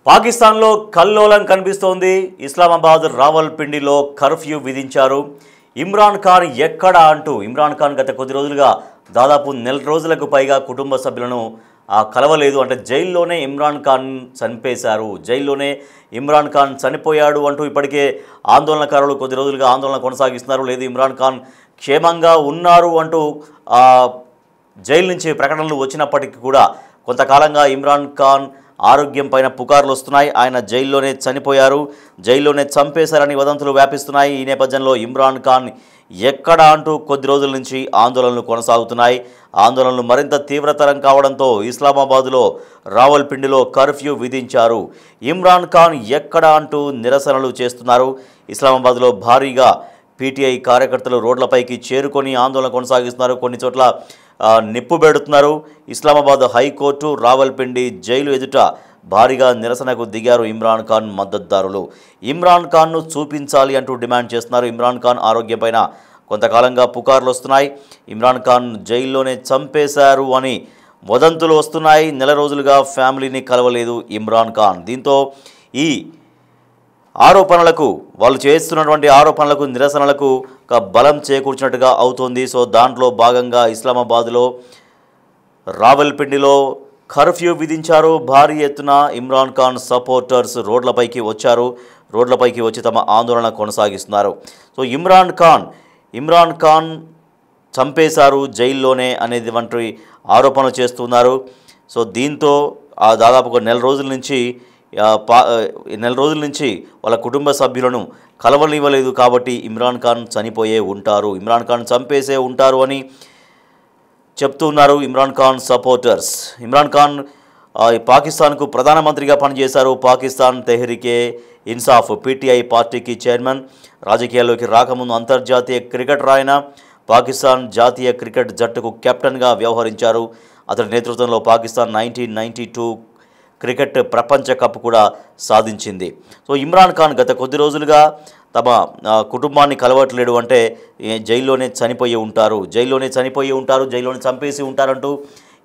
పాకిస్తాన్లో కల్లోలం కనిపిస్తోంది. ఇస్లామాబాద్ రావల్పిండిలో కర్ఫ్యూ విధించారు. ఇమ్రాన్ ఖాన్ ఎక్కడా అంటూ ఇమ్రాన్ ఖాన్ గత కొద్ది రోజులుగా దాదాపు నెల రోజులకు పైగా కుటుంబ సభ్యులను కలవలేదు. అంటే జైల్లోనే ఇమ్రాన్ ఖాన్ చనిపేశారు, జైల్లోనే ఇమ్రాన్ ఖాన్ చనిపోయాడు అంటూ ఇప్పటికే ఆందోళనకారులు కొద్ది రోజులుగా ఆందోళన కొనసాగిస్తున్నారు. లేదు ఇమ్రాన్ ఖాన్ క్షేమంగా ఉన్నారు అంటూ జైలు నుంచి ప్రకటనలు వచ్చినప్పటికీ కూడా కొంతకాలంగా ఇమ్రాన్ ఖాన్ ఆరోగ్యం పైన పుకార్లు వస్తున్నాయి. ఆయన జైల్లోనే చనిపోయారు, జైల్లోనే చంపేశారని వదంతులు వ్యాపిస్తున్నాయి. ఈ నేపథ్యంలో ఇమ్రాన్ ఖాన్ ఎక్కడ అంటూ కొద్ది రోజుల నుంచి ఆందోళనలు కొనసాగుతున్నాయి. ఆందోళనలు మరింత తీవ్రతరం కావడంతో ఇస్లామాబాద్లో రావల్పిండిలో కర్ఫ్యూ విధించారు. ఇమ్రాన్ ఖాన్ ఎక్కడ అంటూ నిరసనలు చేస్తున్నారు. ఇస్లామాబాద్లో భారీగా పీటీఐ కార్యకర్తలు రోడ్లపైకి చేరుకొని ఆందోళన కొనసాగిస్తున్నారు. కొన్ని చోట్ల నిప్పు పెడుతున్నారు. ఇస్లామాబాద్ హైకోర్టు, రావల్పిండి జైలు ఎదుట భారీగా నిరసనకు దిగారు ఇమ్రాన్ ఖాన్ మద్దతుదారులు. ఇమ్రాన్ ఖాన్ను చూపించాలి అంటూ డిమాండ్ చేస్తున్నారు. ఇమ్రాన్ ఖాన్ ఆరోగ్యం పైన కొంతకాలంగా పుకార్లు వస్తున్నాయి. ఇమ్రాన్ ఖాన్ జైల్లోనే చంపేశారు అని వదంతులు వస్తున్నాయి. నెల రోజులుగా ఫ్యామిలీని కలవలేదు ఇమ్రాన్ ఖాన్. దీంతో ఈ ఆరోపణలకు, వాళ్ళు చేస్తున్నటువంటి ఆరోపణలకు, నిరసనలకు ఒక బలం చేకూర్చినట్టుగా అవుతోంది. సో దాంట్లో భాగంగా ఇస్లామాబాద్లో రావల్పిండిలో కర్ఫ్యూ విధించారు. భారీ ఎత్తున ఇమ్రాన్ ఖాన్ సపోర్టర్స్ రోడ్లపైకి వచ్చారు. రోడ్లపైకి వచ్చి తమ ఆందోళన కొనసాగిస్తున్నారు. సో ఇమ్రాన్ ఖాన్ చంపేశారు జైల్లోనే అనేది వంటి ఆరోపణలు చేస్తున్నారు. సో దీంతో దాదాపు ఒక నెల రోజుల నుంచి వాళ్ళ కుటుంబ సభ్యులను కలవనివ్వలేదు. కాబట్టి ఇమ్రాన్ ఖాన్ చనిపోయే ఉంటారు, ఇమ్రాన్ ఖాన్ చంపేసే ఉంటారు అని చెప్తున్నారు ఇమ్రాన్ ఖాన్ సపోర్టర్స్. ఇమ్రాన్ ఖాన్ పాకిస్తాన్కు ప్రధానమంత్రిగా పనిచేశారు. పాకిస్తాన్ తెహ్రీకే ఇన్సాఫ్ పీటీఐ పార్టీకి చైర్మన్. రాజకీయాల్లోకి రాకముందు అంతర్జాతీయ క్రికెటర్ ఆయన. పాకిస్తాన్ జాతీయ క్రికెట్ జట్టుకు కెప్టెన్గా వ్యవహరించారు. అతడి నేతృత్వంలో పాకిస్తాన్ 1992 క్రికెట్ ప్రపంచ కప్ కూడా సాధించింది. సో ఇమ్రాన్ ఖాన్ గత కొద్ది రోజులుగా తమ కుటుంబాన్ని కలవట్లేడు. అంటే జైల్లోనే చనిపోయి ఉంటారు, జైల్లోనే చంపేసి ఉంటారంటూ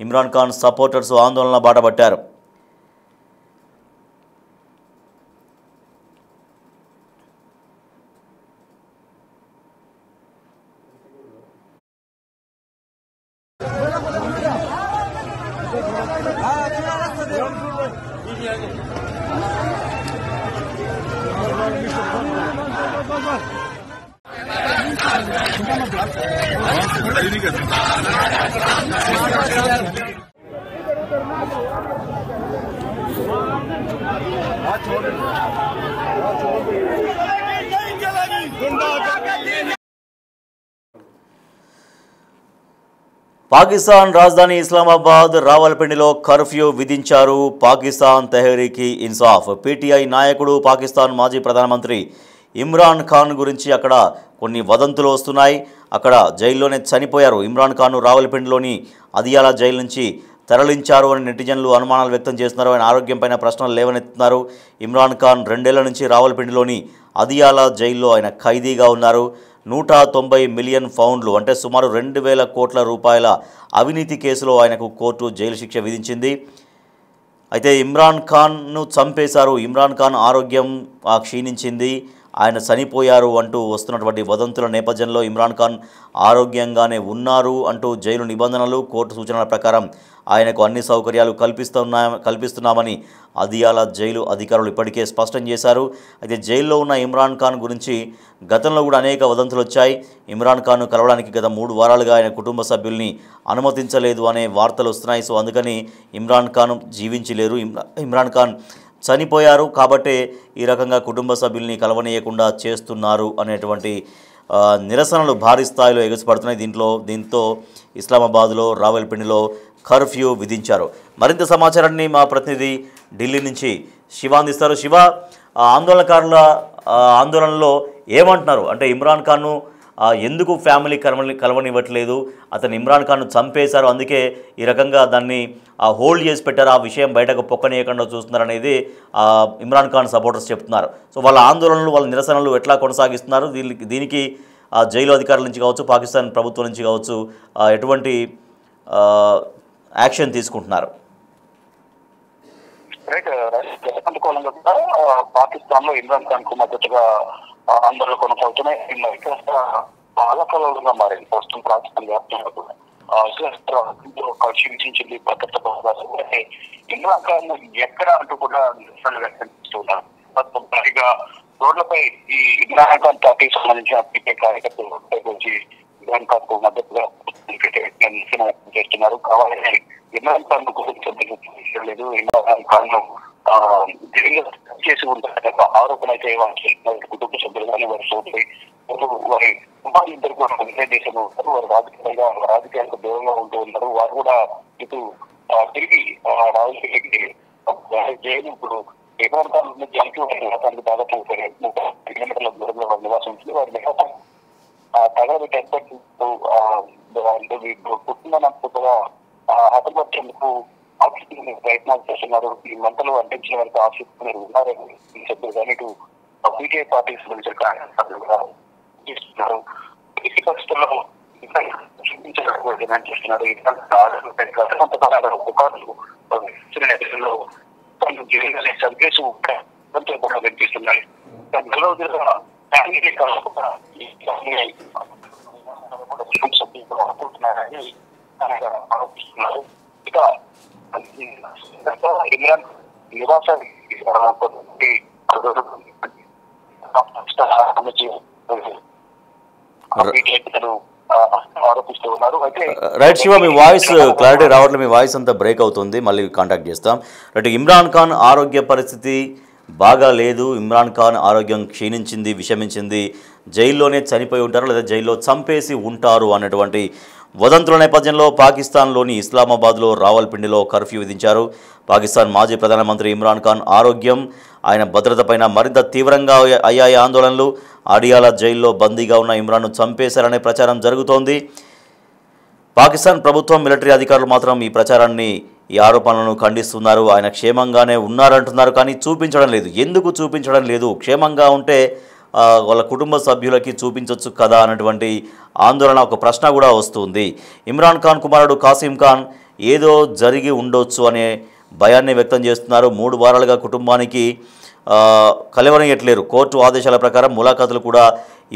ఇమ్రాన్ ఖాన్ సపోర్టర్స్ ఆందోళన బాటపట్టారు. పాకిస్తాన్ రాజధాని ఇస్లామాబాద్ రావల్పిండిలో కర్ఫ్యూ విధించారు. పాకిస్తాన్ తెహ్రీకి ఇన్సాఫ్ పీటీఐ నాయకుడు, పాకిస్తాన్ మాజీ ప్రధానమంత్రి ఇమ్రాన్ ఖాన్ గురించి అక్కడ కొన్ని వదంతులు వస్తున్నాయి. అక్కడ జైల్లోనే చనిపోయారు ఇమ్రాన్ ఖాన్. రావల్పిండిలోని అదియాల జైలు నుంచి తరలించారు అని నెటిజన్లు అనుమానాలు వ్యక్తం చేస్తున్నారు. ఆయన ఆరోగ్యం పైన ప్రశ్నలు లేవనెత్తున్నారు. ఇమ్రాన్ ఖాన్ 2 ఏళ్ల నుంచి రావల్పిండిలోని అదియాల జైల్లో ఆయన ఖైదీగా ఉన్నారు. 190 మిలియన్ పౌండ్లు అంటే సుమారు 2,000 కోట్ల రూపాయల అవినీతి కేసులో ఆయనకు కోర్టు జైలు శిక్ష విధించింది. అయితే ఇమ్రాన్ ఖాన్ను చంపేశారు, ఇమ్రాన్ ఖాన్ ఆరోగ్యం క్షీణించింది, ఆయన చనిపోయారు అంటూ వస్తున్నటువంటి వదంతుల నేపథ్యంలో ఇమ్రాన్ ఖాన్ ఆరోగ్యంగానే ఉన్నారు అంటూ జైలు నిబంధనలు, కోర్టు సూచనల ప్రకారం ఆయనకు అన్ని సౌకర్యాలు కల్పిస్తున్నామని అదియాల జైలు అధికారులు ఇప్పటికే స్పష్టం చేశారు. అయితే జైల్లో ఉన్న ఇమ్రాన్ ఖాన్ గురించి గతంలో కూడా అనేక వదంతులు వచ్చాయి. ఇమ్రాన్ ఖాన్ను కలవడానికి గత 3 వారాలుగా ఆయన కుటుంబ సభ్యుల్ని అనుమతించలేదు అనే వార్తలు వస్తున్నాయి. సో అందుకని ఇమ్రాన్ ఖాన్ జీవించి లేరు, ఇమ్రాన్ ఖాన్ చనిపోయారు. కాబట్టే ఈ రకంగా కుటుంబ సభ్యుల్ని కలవనీయకుండా చేస్తున్నారు అనేటువంటి నిరసనలు భారీ స్థాయిలో ఎగసిపడుతున్నాయి. దీంతో ఇస్లామాబాద్లో రావల్పిండిలో కర్ఫ్యూ విధించారు. మరింత సమాచారాన్ని మా ప్రతినిధి ఢిల్లీ నుంచి శివ అందిస్తారు. శివ, ఆందోళనకారుల ఆందోళనలో ఏమంటున్నారు? అంటే ఇమ్రాన్ ఖాన్ను ఎందుకు ఫ్యామిలీ కలవనివ్వట్లేదు, అతను ఇమ్రాన్ ఖాన్ను చంపేశారు, అందుకే ఈ రకంగా దాన్ని హోల్డ్ చేసి పెట్టారు, ఆ విషయం బయటకు పొక్కనీయకుండా చూస్తున్నారు అనేది ఇమ్రాన్ ఖాన్ సపోర్టర్స్ చెప్తున్నారు. సో వాళ్ళ ఆందోళనలు, వాళ్ళ నిరసనలు ఎట్లా కొనసాగిస్తున్నారు? దీనికి జైలు అధికారుల నుంచి కావచ్చు, పాకిస్తాన్ ప్రభుత్వం నుంచి కావచ్చు ఎటువంటి యాక్షన్ తీసుకుంటున్నారు? అనుకూలంగా కూడా పాకిస్తాన్ లో ఇమ్రాన్ ఖాన్ కు మద్దతుగా ఆందోళన కొనసాగుతున్నాయి. పాలకలుగా మారింది ప్రస్తుతం పాకిస్తాన్ వ్యాప్తంగా కూడా క్షీణించింది భద్రత బలగాలు. ఇమ్రాన్ ఖాన్ ఎక్కడ అంటూ కూడా నిరసనలు వ్యక్తం చేస్తున్నారు. పైగా రోడ్లపై ఈ ఇమ్రాన్ ఖాన్ పార్టీకి సంబంధించిన పీకే కార్యకర్తలు వచ్చి ఇమ్రాన్ ఖాన్ కు మద్దతుగా నిరసన వ్యక్తం చేస్తున్నారు. కావాలని ఇమ్రాన్ ఖాన్ ను లేదు, ఇమ్రాన్ ఖాన్ ను చేసి ఉంటారనే ఆరోపణ అయితే వారి కుటుంబ సభ్యులు కానీ వారి సోదరి వారి కుమారులు ఇద్దరు కూడా విజయ దేశంలో ఉంటారు. వారు రాజకీయాలకు దూరంగా ఉంటూ ఉన్నారు. వారు కూడా ఇటు తిరిగి రాజకీయాలకి జైలు ఇప్పుడు ఇమ్రాన్ ఖాన్ జైలుకి నివాసానికి దాదాపు 30 కిలోమీటర్ల దూరంలో వారి నివాసం ఉంటుంది. వారి నివాసం తగలబెట్టి ఏర్పడుతూ కుటుంబాన్ని హతపరిచేందుకు ఆఫీసు ప్రయత్నాలు చేస్తున్నారు. ఈ మంటలు అంటించిన వరకు ఆఫీసు ఉన్నారని సభ్యులు కానీ ఇటు బీజేపీ పార్టీకి సంబంధించిన కార్యకర్తలు కూడా చేస్తున్నారు. ఈ పరిస్థితుల్లో డిమాండ్ చేస్తున్నారు. నేతల్లో చంపేసి కనిపిస్తున్నాయి. అనుకుంటున్నారని ఆరోపిస్తున్నారు. ఇక ఇమ్రాన్ నివాసానికి ఆరోపిస్తూ ఉన్నారు. అయితే రైట్ శివ, మీ వాయిస్ క్లారిటీ రావట్లేదు, మీ వాయిస్ అంతా బ్రేక్ అవుతుంది, మళ్ళీ కాంటాక్ట్ చేస్తాం. రైట్, ఇమ్రాన్ ఖాన్ ఆరోగ్య పరిస్థితి బాగా లేదు, ఇమ్రాన్ ఖాన్ ఆరోగ్యం క్షీణించింది, విషమించింది, జైల్లోనే చనిపోయి ఉంటారు లేదా జైల్లో చంపేసి ఉంటారు అన్నటువంటి వదంతుల నేపథ్యంలో పాకిస్తాన్లోని ఇస్లామాబాద్లో రావల్పిండిలో కర్ఫ్యూ విధించారు. పాకిస్తాన్ మాజీ ప్రధానమంత్రి ఇమ్రాన్ ఖాన్ ఆరోగ్యం, ఆయన భద్రతపైన మరింత తీవ్రంగా అయ్యాయి ఆందోళనలు. అడియాలా జైల్లో బందీగా ఉన్న ఇమ్రాన్ను చంపేశారనే ప్రచారం జరుగుతోంది. పాకిస్తాన్ ప్రభుత్వం, మిలిటరీ అధికారులు మాత్రం ఈ ఆరోపణలను ఖండిస్తున్నారు. ఆయన క్షేమంగానే ఉన్నారంటున్నారు, కానీ చూపించడం లేదు. ఎందుకు చూపించడం లేదు? క్షేమంగా ఉంటే వాళ్ళ కుటుంబ సభ్యులకి చూపించవచ్చు కదా అన్నటువంటి ఆందోళన, ఒక ప్రశ్న కూడా వస్తుంది. ఇమ్రాన్ ఖాన్ కుమారుడు కాసిం ఖాన్ ఏదో జరిగి ఉండొచ్చు అనే భయాన్ని వ్యక్తం చేస్తున్నారు. 3 వారాలుగా కుటుంబానికి కలవనియట్లేరు. కోర్టు ఆదేశాల ప్రకారం ములాఖాతులు కూడా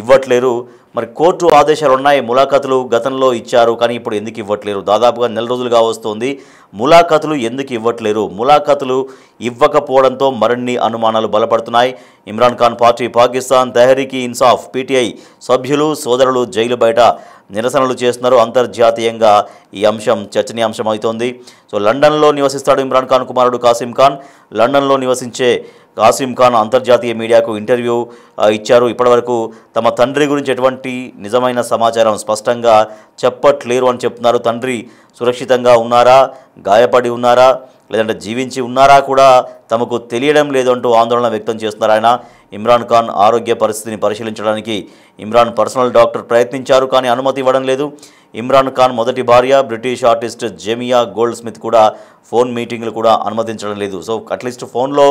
ఇవ్వట్లేరు. మరి కోర్టు ఆదేశాలు ఉన్నాయి, ములాఖాతులు గతంలో ఇచ్చారు, కానీ ఇప్పుడు ఎందుకు ఇవ్వట్లేరు? దాదాపుగా 4 రోజులుగా వస్తుంది. ములాఖాతులు ఎందుకు ఇవ్వట్లేరు? ములాఖాతులు ఇవ్వకపోవడంతో మరిన్ని అనుమానాలు బలపడుతున్నాయి. ఇమ్రాన్ ఖాన్ పార్టీ పాకిస్తాన్ తెహ్రీక్ ఇన్సాఫ్ పీటీఐ సభ్యులు, సోదరులు జైలు బయట నిరసనలు చేస్తున్నారు. అంతర్జాతీయంగా ఈ అంశం చర్చనీయాంశం అవుతోంది. సో లండన్లో నివసిస్తాడు ఇమ్రాన్ ఖాన్ కుమారుడు కాసిం ఖాన్. లండన్లో నివసించే కాసిం ఖాన్ అంతర్జాతీయ మీడియాకు ఇంటర్వ్యూ ఇచ్చారు. ఇప్పటివరకు తమ తండ్రి గురించి ఎటువంటి నిజమైన సమాచారం స్పష్టంగా చెప్పట్లేరు అని చెప్తున్నారు. తండ్రి సురక్షితంగా ఉన్నారా, గాయపడి ఉన్నారా, లేదంటే జీవించి ఉన్నారా కూడా తమకు తెలియడం లేదంటూ ఆందోళన వ్యక్తం చేస్తున్నారు. ఆయన ఇమ్రాన్ ఖాన్ ఆరోగ్య పరిస్థితిని పరిశీలించడానికి ఇమ్రాన్ పర్సనల్ డాక్టర్ ప్రయత్నించారు, కానీ అనుమతి ఇవ్వడం లేదు. ఇమ్రాన్ ఖాన్ మొదటి భార్య British artist Jemimah gold Smith కూడా ఫోన్ మీటింగ్లు కూడా అనుమతించడం లేదు. సో అట్లీస్ట్ ఫోన్లో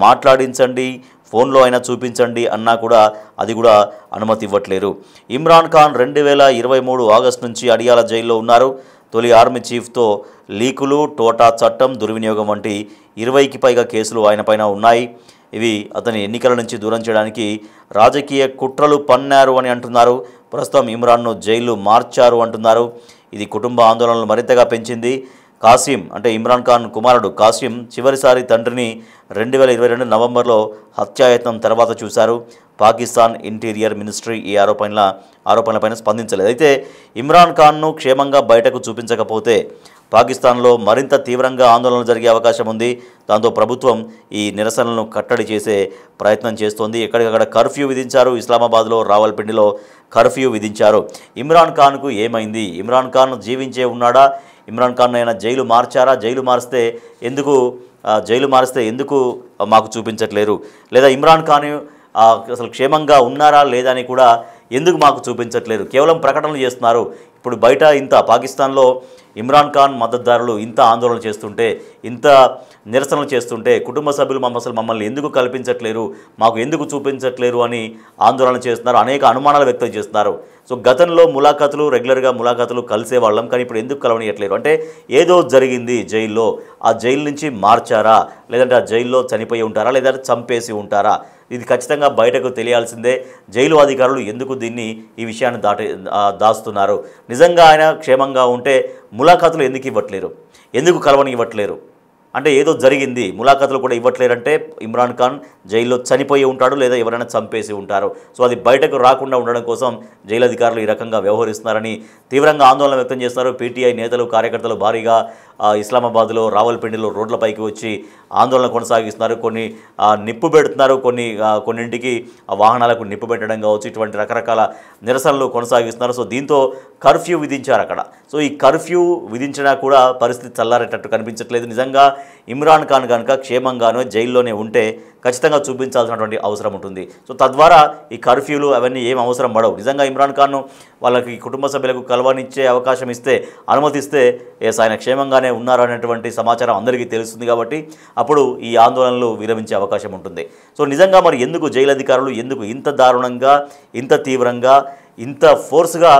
మాట్లాడించండి, ఫోన్లో అయినా చూపించండి అన్నా కూడా అది కూడా అనుమతి ఇవ్వట్లేరు. ఇమ్రాన్ ఖాన్ 2023 ఆగస్టు నుంచి అడియాల జైల్లో ఉన్నారు. తొలి ఆర్మీ చీఫ్తో లీకులు, టోటా చట్టం దుర్వినియోగం వంటి 20కి పైగా కేసులు ఆయనపైన ఉన్నాయి. ఇవి అతని ఎన్నికల నుంచి దూరం చేయడానికి రాజకీయ కుట్రలు పన్నారు అని అంటున్నారు. ప్రస్తుతం ఇమ్రాన్ను జైలు మార్చారు అంటున్నారు. ఇది కుటుంబ ఆందోళనలు మరింతగా పెంచింది. కాసిం అంటే ఇమ్రాన్ ఖాన్ కుమారుడు కాసిం చివరిసారి తండ్రిని 2022 నవంబర్లో హత్యాయత్నం తర్వాత చూశారు. పాకిస్తాన్ ఇంటీరియర్ మినిస్ట్రీ ఈ ఆరోపణలపైన స్పందించలేదు. అయితే ఇమ్రాన్ ఖాన్ను క్షేమంగా బయటకు చూపించకపోతే పాకిస్తాన్లో మరింత తీవ్రంగా ఆందోళనలు జరిగే అవకాశం ఉంది. దాంతో ప్రభుత్వం ఈ నిరసనలను కట్టడి చేసే ప్రయత్నం చేస్తోంది. ఎక్కడికక్కడ కర్ఫ్యూ విధించారు. ఇస్లామాబాద్లో రావల్పిండిలో కర్ఫ్యూ విధించారు. ఇమ్రాన్ ఖాన్కు ఏమైంది? ఇమ్రాన్ ఖాన్ జీవించే ఉన్నాడా? ఇమ్రాన్ ఖాన్ అయినా జైలు మార్చారా? జైలు మారిస్తే ఎందుకు మాకు చూపించట్లేరు? లేదా ఇమ్రాన్ ఖాన్ అసలు క్షేమంగా ఉన్నారా లేదా అని కూడా ఎందుకు మాకు చూపించట్లేరు? కేవలం ప్రకటనలు చేస్తున్నారు. ఇప్పుడు బయట ఇంత పాకిస్తాన్లో ఇమ్రాన్ ఖాన్ మద్దతుదారులు ఇంత ఆందోళన చేస్తుంటే, ఇంత నిరసనలు చేస్తుంటే కుటుంబ సభ్యులు మమ్మల్ని ఎందుకు కల్పించట్లేరు, మాకు ఎందుకు చూపించట్లేరు అని ఆందోళన చేస్తున్నారు, అనేక అనుమానాలు వ్యక్తం చేస్తున్నారు. సో గతంలో రెగ్యులర్గా ములాఖాతులు కలిసేవాళ్ళం, కానీ ఇప్పుడు ఎందుకు కలవనియట్లేరు అంటే ఏదో జరిగింది జైల్లో, ఆ జైలు నుంచి మార్చారా, లేదంటే ఆ జైల్లో చనిపోయి ఉంటారా, లేదంటే చంపేసి ఉంటారా, ఇది ఖచ్చితంగా బయటకు తెలియాల్సిందే. జైలు అధికారులు ఎందుకు ఈ విషయాన్ని దాస్తున్నారు, నిజంగా ఆయన క్షేమంగా ఉంటే ములాఖాతులు ఎందుకు ఇవ్వట్లేరు, ఎందుకు కలవని ఇవ్వట్లేరు అంటే ఏదో జరిగింది, ములాఖాతులు కూడా ఇవ్వట్లేరంటే ఇమ్రాన్ ఖాన్ జైల్లో చనిపోయి ఉంటాడు లేదా ఎవరైనా చంపేసి ఉంటారు. సో అది బయటకు రాకుండా ఉండడం కోసం జైలు అధికారులు ఈ రకంగా వ్యవహరిస్తున్నారని తీవ్రంగా ఆందోళన వ్యక్తం చేస్తున్నారు. పీటీఐ నేతలు కార్యకర్తలు భారీగా ఇస్లామాబాద్లో రావల్పిండిలో రోడ్లపైకి వచ్చి ఆందోళన కొనసాగిస్తున్నారు. కొన్ని నిప్పు పెడుతున్నారు, కొన్నింటికి వాహనాలకు నిప్పు పెట్టడం కావచ్చు, ఇటువంటి రకరకాల నిరసనలు కొనసాగిస్తున్నారు. సో దీంతో కర్ఫ్యూ విధించారు అక్కడ. సో ఈ కర్ఫ్యూ విధించినా కూడా పరిస్థితి చల్లారేటట్టు కనిపించట్లేదు. నిజంగా ఇమ్రాన్ ఖాన్ కనుక క్షేమంగానో జైల్లోనే ఉంటే ఖచ్చితంగా చూపించాల్సినటువంటి అవసరం ఉంటుంది. సో తద్వారా ఈ కర్ఫ్యూలు అవన్నీ ఏం అవసరం పడవు. నిజంగా ఇమ్రాన్ ఖాన్ను వాళ్ళకి కుటుంబ సభ్యులకు కలవనిచ్చే అవకాశం ఇస్తే, అనుమతిస్తే ఆయన క్షేమంగానే ఉన్నారనేటువంటి సమాచారం అందరికీ తెలుస్తుంది. కాబట్టి అప్పుడు ఈ ఆందోళనలు విరమించే అవకాశం ఉంటుంది. సో నిజంగా మరి ఎందుకు జైలు అధికారులు ఎందుకు ఇంత దారుణంగా, ఇంత తీవ్రంగా, ఇంత ఫోర్స్గా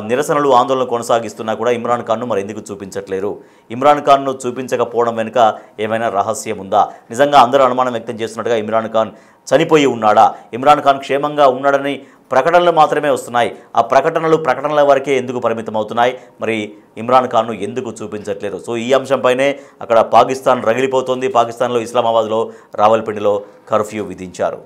నిరసనలు ఆందోళన కొనసాగిస్తున్నా కూడా ఇమ్రాన్ ఖాన్ను మరి ఎందుకు చూపించట్లేరు? ఇమ్రాన్ ఖాన్ను చూపించకపోవడం వెనుక ఏమైనా రహస్యం ఉందా? నిజంగా అందరూ అనుమానం వ్యక్తం చేస్తున్నట్టుగా ఇమ్రాన్ ఖాన్ చనిపోయి ఉన్నాడా, ఇమ్రాన్ ఖాన్ క్షేమంగా ఉన్నాడని ప్రకటనలు మాత్రమే వస్తున్నాయి. ఆ ప్రకటనల వరకే ఎందుకు పరిమితం అవుతున్నాయి? మరి ఇమ్రాన్ ఖాన్ను ఎందుకు చూపించట్లేరు? సో ఈ అంశంపైనే అక్కడ పాకిస్తాన్ రగిలిపోతోంది. పాకిస్తాన్లో ఇస్లామాబాద్లో రావల్పిండిలో కర్ఫ్యూ విధించారు.